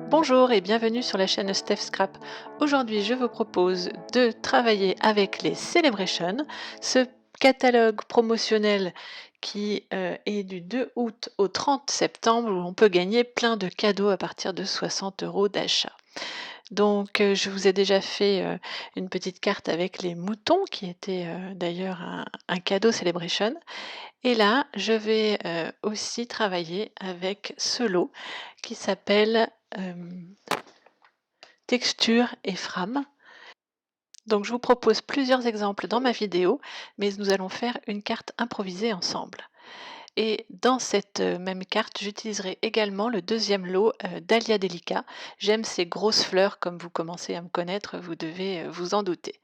Bonjour et bienvenue sur la chaîne Steph Scrap. Aujourd'hui, je vous propose de travailler avec les Celebration, ce catalogue promotionnel qui est du 2 août au 30 septembre où on peut gagner plein de cadeaux à partir de 60 € d'achat. Donc, je vous ai déjà fait une petite carte avec les moutons qui était d'ailleurs un cadeau Celebration. Et là, je vais aussi travailler avec ce lot qui s'appelle Texture et Frame. Donc je vous propose plusieurs exemples dans ma vidéo, mais nous allons faire une carte improvisée ensemble. Et dans cette même carte, j'utiliserai également le deuxième lot Dahlia Delica. J'aime ces grosses fleurs, comme vous commencez à me connaître, vous devez vous en douter.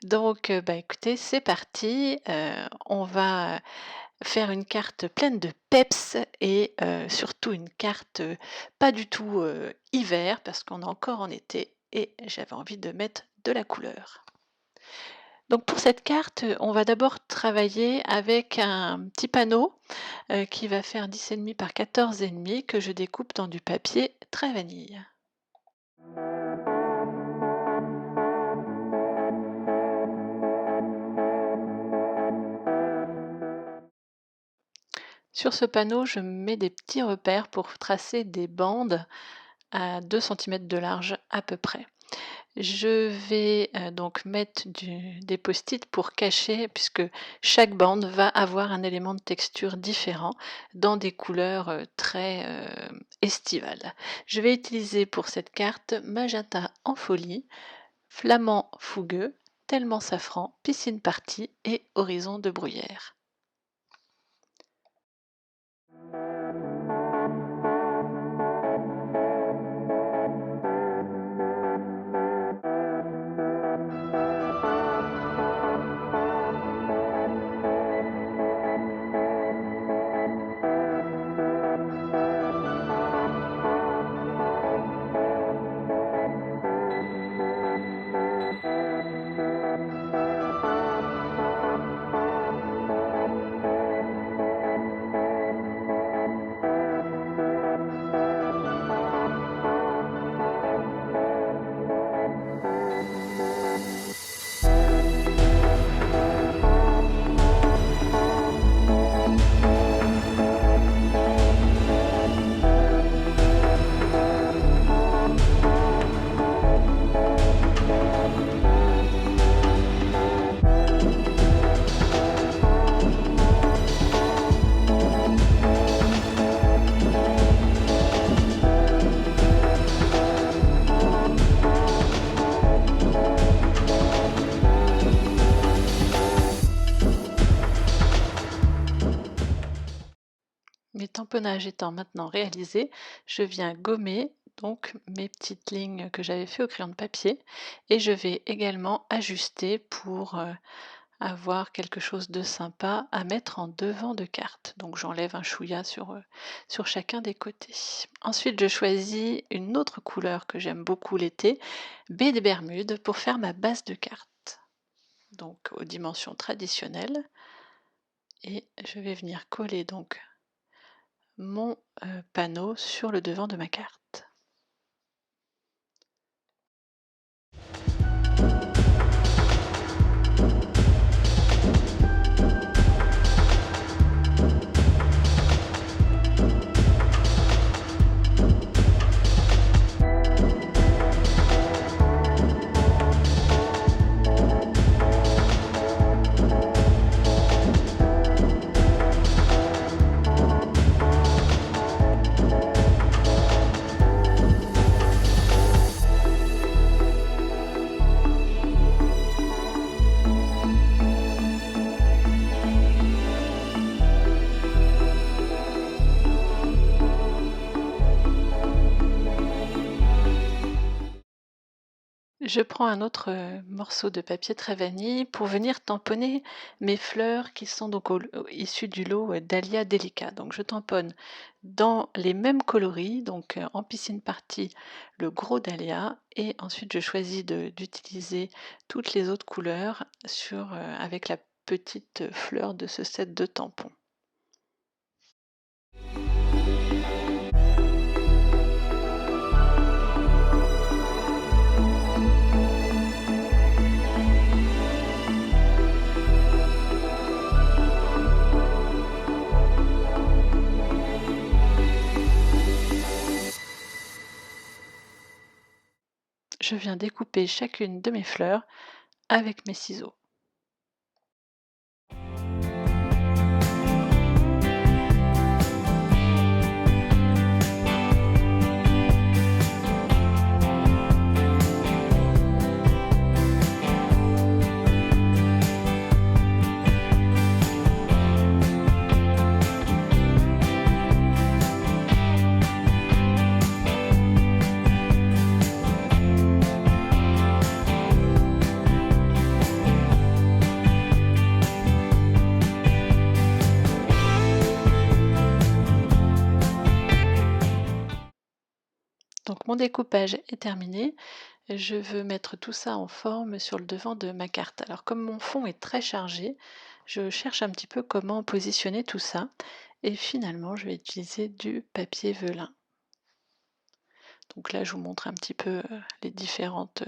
Donc écoutez, c'est parti. On va faire une carte pleine de peps et surtout une carte pas du tout hiver, parce qu'on est encore en été et j'avais envie de mettre de la couleur. Donc pour cette carte, on va d'abord travailler avec un petit panneau qui va faire 10,5 par 14,5 que je découpe dans du papier très vanille. Sur ce panneau, je mets des petits repères pour tracer des bandes à 2 cm de large à peu près. Je vais donc mettre des post-it pour cacher, puisque chaque bande va avoir un élément de texture différent dans des couleurs très estivales. Je vais utiliser pour cette carte magenta en folie, flamand fougueux, tellement safran, piscine party et horizon de bruyère. Mes tamponnages étant maintenant réalisés, je viens gommer donc mes petites lignes que j'avais fait au crayon de papier et je vais également ajuster pour avoir quelque chose de sympa à mettre en devant de carte. Donc j'enlève un chouïa sur chacun des côtés. Ensuite, je choisis une autre couleur que j'aime beaucoup l'été, baie de Bermude, pour faire ma base de carte. Donc aux dimensions traditionnelles. Et je vais venir coller donc mon panneau sur le devant de ma carte. Je prends un autre morceau de papier très vanille pour venir tamponner mes fleurs qui sont donc issues du lot Dahlia Delica. Donc je tamponne dans les mêmes coloris, donc en piscine party le gros dahlia, et ensuite je choisis d'utiliser toutes les autres couleurs avec la petite fleur de ce set de tampons. je viens découper chacune de mes fleurs avec mes ciseaux. Donc mon découpage est terminé. Je veux mettre tout ça en forme sur le devant de ma carte. Alors comme mon fond est très chargé, je cherche un petit peu comment positionner tout ça et finalement je vais utiliser du papier velin. Donc là je vous montre un petit peu les différentes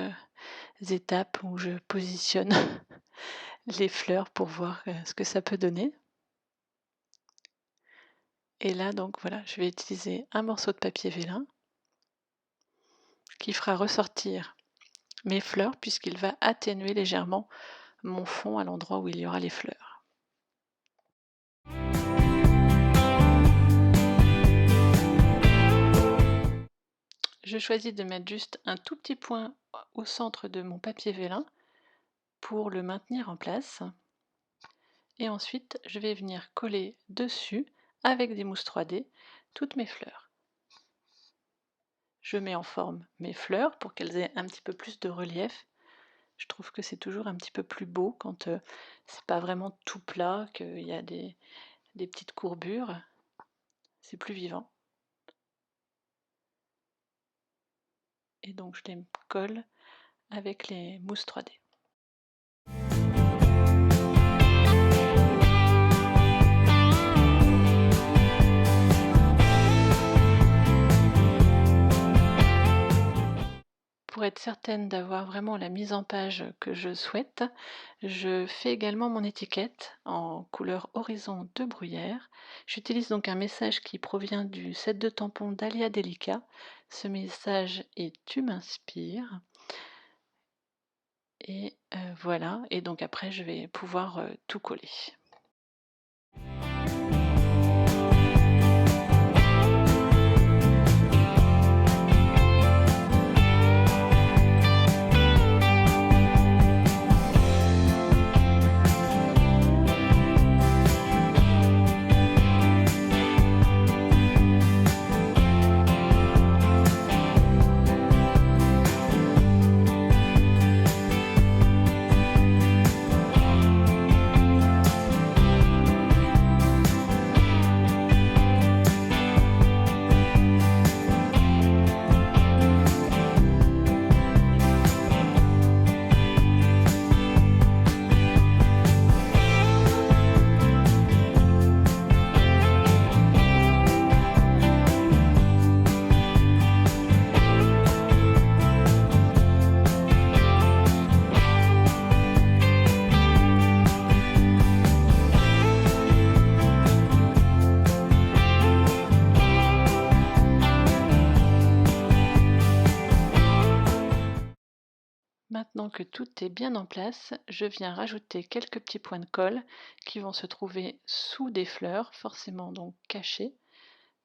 étapes où je positionne les fleurs pour voir ce que ça peut donner. Et là donc voilà, je vais utiliser un morceau de papier vélin qui fera ressortir mes fleurs puisqu'il va atténuer légèrement mon fond à l'endroit où il y aura les fleurs. Je choisis de mettre juste un tout petit point au centre de mon papier vélin pour le maintenir en place. Et ensuite, je vais venir coller dessus avec des mousses 3D toutes mes fleurs. Je mets en forme mes fleurs pour qu'elles aient un petit peu plus de relief. Je trouve que c'est toujours un petit peu plus beau quand c'est pas vraiment tout plat, qu'il y a des petites courbures. C'est plus vivant. Et donc je les colle avec les mousses 3D. Pour être certaine d'avoir vraiment la mise en page que je souhaite, je fais également mon étiquette en couleur horizon de bruyère. J'utilise donc un message qui provient du set de tampons d'Alia Delica. Ce message est Tu m'inspires. Et voilà, et donc après je vais pouvoir tout coller. Maintenant que tout est bien en place, je viens rajouter quelques petits points de colle qui vont se trouver sous des fleurs, forcément donc cachées,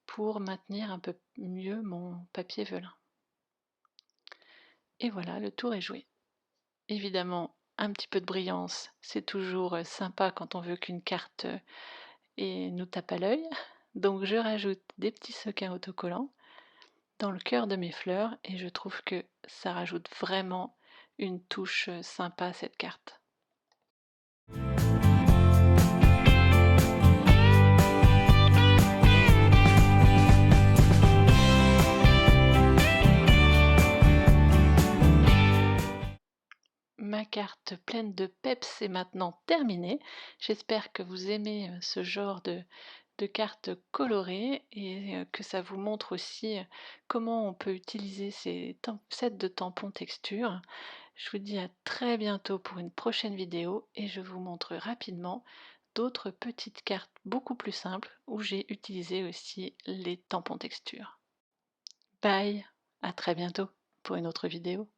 pour maintenir un peu mieux mon papier velin. Et voilà, le tour est joué. Évidemment, un petit peu de brillance, c'est toujours sympa quand on veut qu'une carte nous tape à l'œil. Donc je rajoute des petits sequins autocollants dans le cœur de mes fleurs et je trouve que ça rajoute vraiment une touche sympa à cette carte. Ma carte pleine de peps est maintenant terminée. J'espère que vous aimez ce genre de cartes colorées et que ça vous montre aussi comment on peut utiliser ces sets de tampons texture. Je vous dis à très bientôt pour une prochaine vidéo et je vous montre rapidement d'autres petites cartes beaucoup plus simples où j'ai utilisé aussi les tampons texture. Bye, à très bientôt pour une autre vidéo.